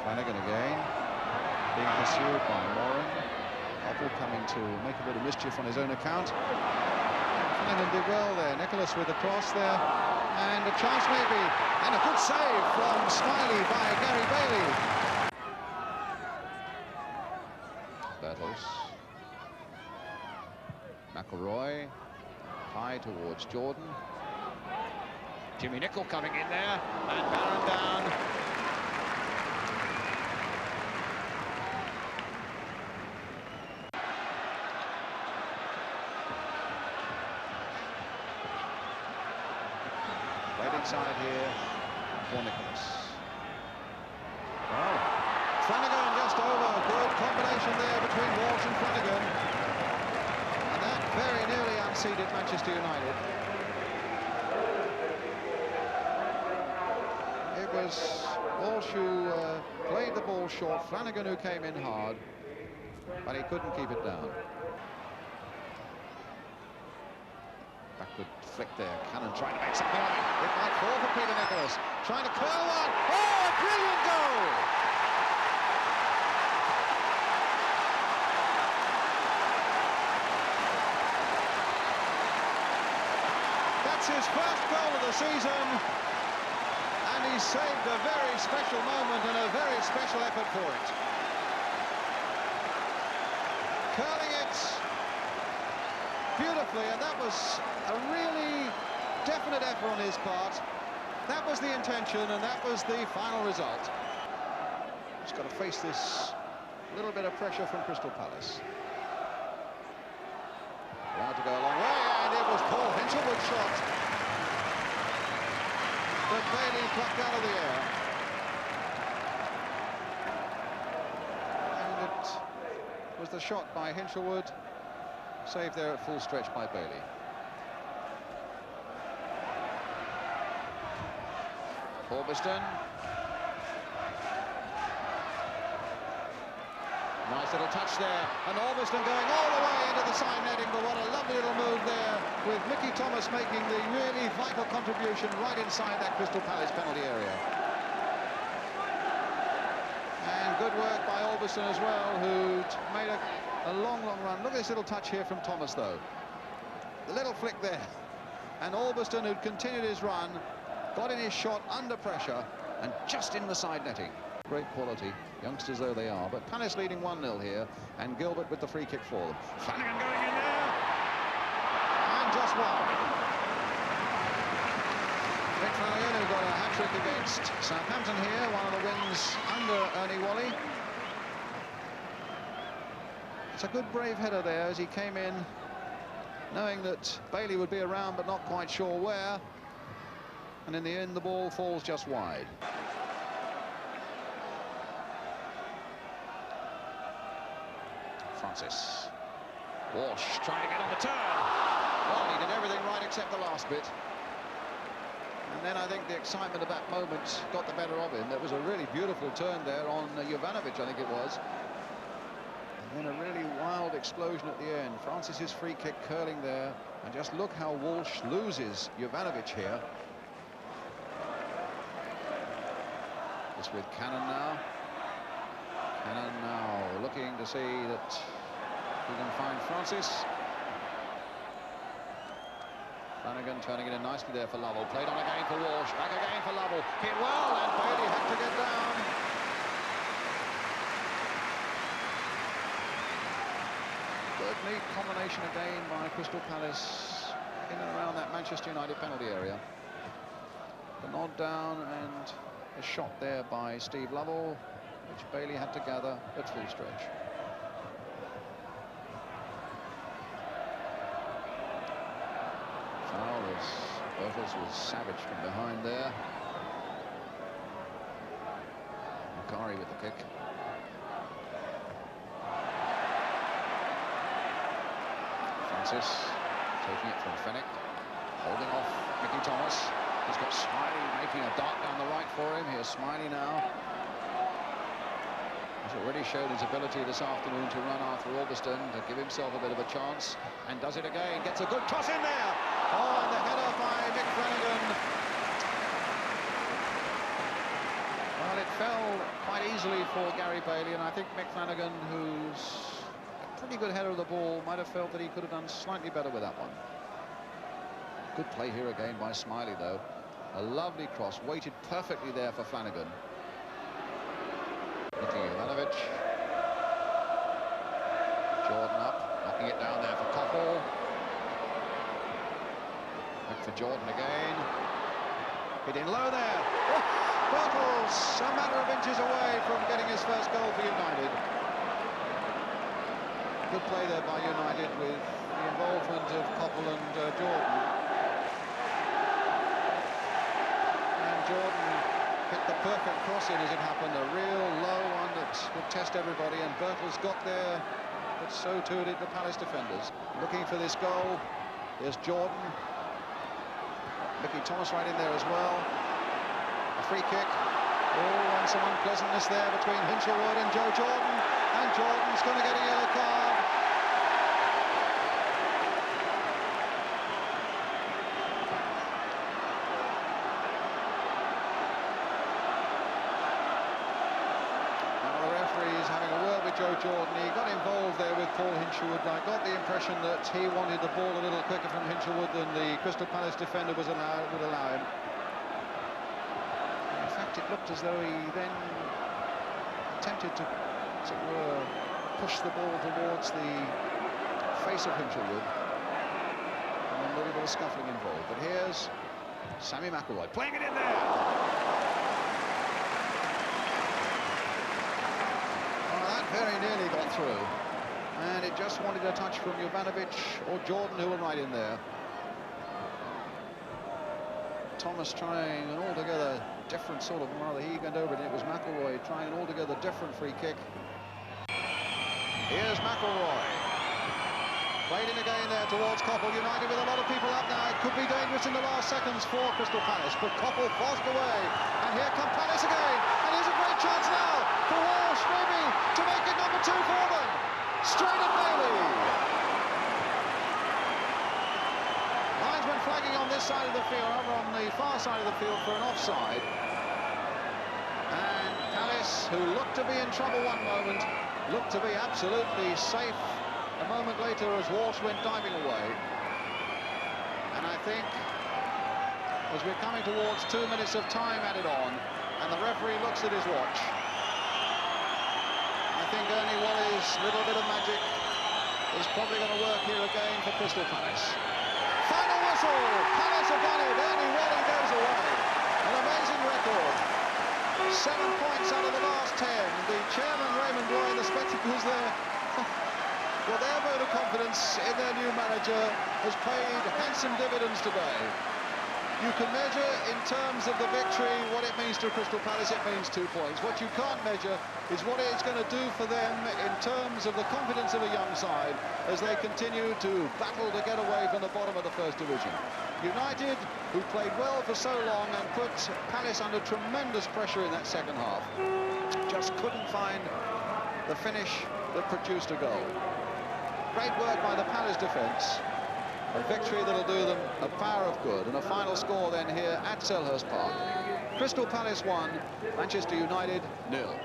Flanagan again, being pursued by Moran. Opel coming to make a bit of mischief on his own account. Flanagan did well there. Nicholas with the cross there, and a chance maybe, and a good save from Smiley by Gary Bailey. Bertels. McElroy, high towards Jordan. Jimmy Nicol coming in there, and Barron down. Right inside here for Nicholas. Well, Flanagan just over. Good combination there between Walsh and Flanagan. And that very nearly unseated Manchester United. It was Walsh who played the ball short, Flanagan who came in hard, but he couldn't keep it down. Backward flick there, Cannon trying to make something of it. It might fall for Peter Nicholas, trying to curl one. Oh, a brilliant goal! That's his first goal of the season. And he saved a very special moment and a very special effort for it. Curling it beautifully, and that was a really definite effort on his part. That was the intention, and that was the final result. He's got to face this little bit of pressure from Crystal Palace. Allowed to go a long way, and it was Paul Hinchelwood's shot. But Bailey plucked out of the air. And it was the shot by Hinchelwood, saved there at full stretch by Bailey. Orbiston. Nice little touch there, and Orbiston going all the way into the side netting, but what a lovely little move there, with Mickey Thomas making the really vital contribution right inside that Crystal Palace penalty area. And good work by Orbiston as well, who'd made a long, long run. Look at this little touch here from Thomas, though. The little flick there. And Orbiston, who'd continued his run, got in his shot under pressure, and just in the side netting. Great quality, youngsters though they are, but Palace leading 1-0 here, and Gilbert with the free kick for them. Flanagan going in there, and just one. Rick Flanagan, who got a hat-trick against Southampton here, one of the wins under Ernie Whalley. It's a good brave header there as he came in, knowing that Bailey would be around but not quite sure where, and in the end the ball falls just wide. Francis. Walsh trying to get on the turn. Well, he did everything right except the last bit. And then I think the excitement of that moment got the better of him. There was a really beautiful turn there on Jovanovic, I think it was. And then a really wild explosion at the end. Francis's free kick curling there. And just look how Walsh loses Jovanovic here. It's with Cannon now. Cannon now looking to see that we can find Francis. Flanagan turning it in nicely there for Lovell. Played on again for Walsh. Back again for Lovell. Hit well, and Bailey had to get down. Good neat combination again by Crystal Palace in and around that Manchester United penalty area. The nod down and a shot there by Steve Lovell, which Bailey had to gather at full stretch. Foul as Bertels was savage from behind there. Macari with the kick. Francis taking it from Fenwick, holding off Mickey Thomas. He's got Smiley making a dart down the right for him. Here's Smiley now. He's already shown his ability this afternoon to run after Orbiston to give himself a bit of a chance, and does it again. Gets a good toss in there. Oh, and the header by Mick Flanagan. Well, it fell quite easily for Gary Bailey, and I think Mick Flanagan, who's a pretty good header of the ball, might have felt that he could have done slightly better with that one. Good play here again by Smiley, though. A lovely cross, weighted perfectly there for Flanagan. Ivanovic. Jordan up, knocking it down there for Koppel. Back for Jordan again. Hit in low there. Oh, Birtles, a matter of inches away from getting his first goal for United. Good play there by United with the involvement of Koppel and Jordan. And Jordan hit the perfect cross in as it happened, a real low one that would test everybody, and Birtles got there, but so too did the Palace defenders. Looking for this goal. Here's Jordan. Mickey Thomas right in there as well. A free kick. Oh, and some unpleasantness there between Hinshelwood and Joe Jordan. And Jordan's going to get a yellow card. Now the referee's having a word with Joe Jordan. He got involved there with Paul Hinshelwood. I got the impression that he wanted the ball a little quicker from Hinshelwood than the Crystal Palace defender would allow him. In fact, it looked as though he then attempted to, as it were, push the ball towards the face of Hinshelwood. And a little bit of scuffling involved. But here's Sammy McIlroy playing it in there. Very nearly got through, and it just wanted a touch from Ivanovic or Jordan, who were right in there. Thomas trying an altogether different sort of, rather he went over it, and it was McIlroy trying an altogether different free kick. Here's McIlroy. Played in again there towards Koppel. United with a lot of people up now. It could be dangerous in the last seconds for Crystal Palace, but Koppel forced away. And here come Palace again. And here's a great chance now for Walsh, maybe, to make it number 2 for them. Straight at Bailey. Linesman flagging on this side of the field, over on the far side of the field for an offside. And Palace, who looked to be in trouble one moment, looked to be absolutely safe a moment later as Walsh went diving away. And I think as we're coming towards 2 minutes of time added on, and the referee looks at his watch, I think Ernie Wally's little bit of magic is probably going to work here again for Crystal Palace. Final whistle! Palace have done it. Ernie Wally goes away. An amazing record. 7 points out of the last 10. The chairman, Raymond Roy, the spectacles there. Well, their vote of confidence in their new manager has paid handsome dividends today. You can measure in terms of the victory what it means to Crystal Palace. It means 2 points. What you can't measure is what it's going to do for them in terms of the confidence of a young side as they continue to battle to get away from the bottom of the First Division. United, who played well for so long and put Palace under tremendous pressure in that second half, just couldn't find the finish that produced a goal. Great work by the Palace defence. A victory that'll do them a power of good, and a final score then here at Selhurst Park. Crystal Palace 1, Manchester United 0.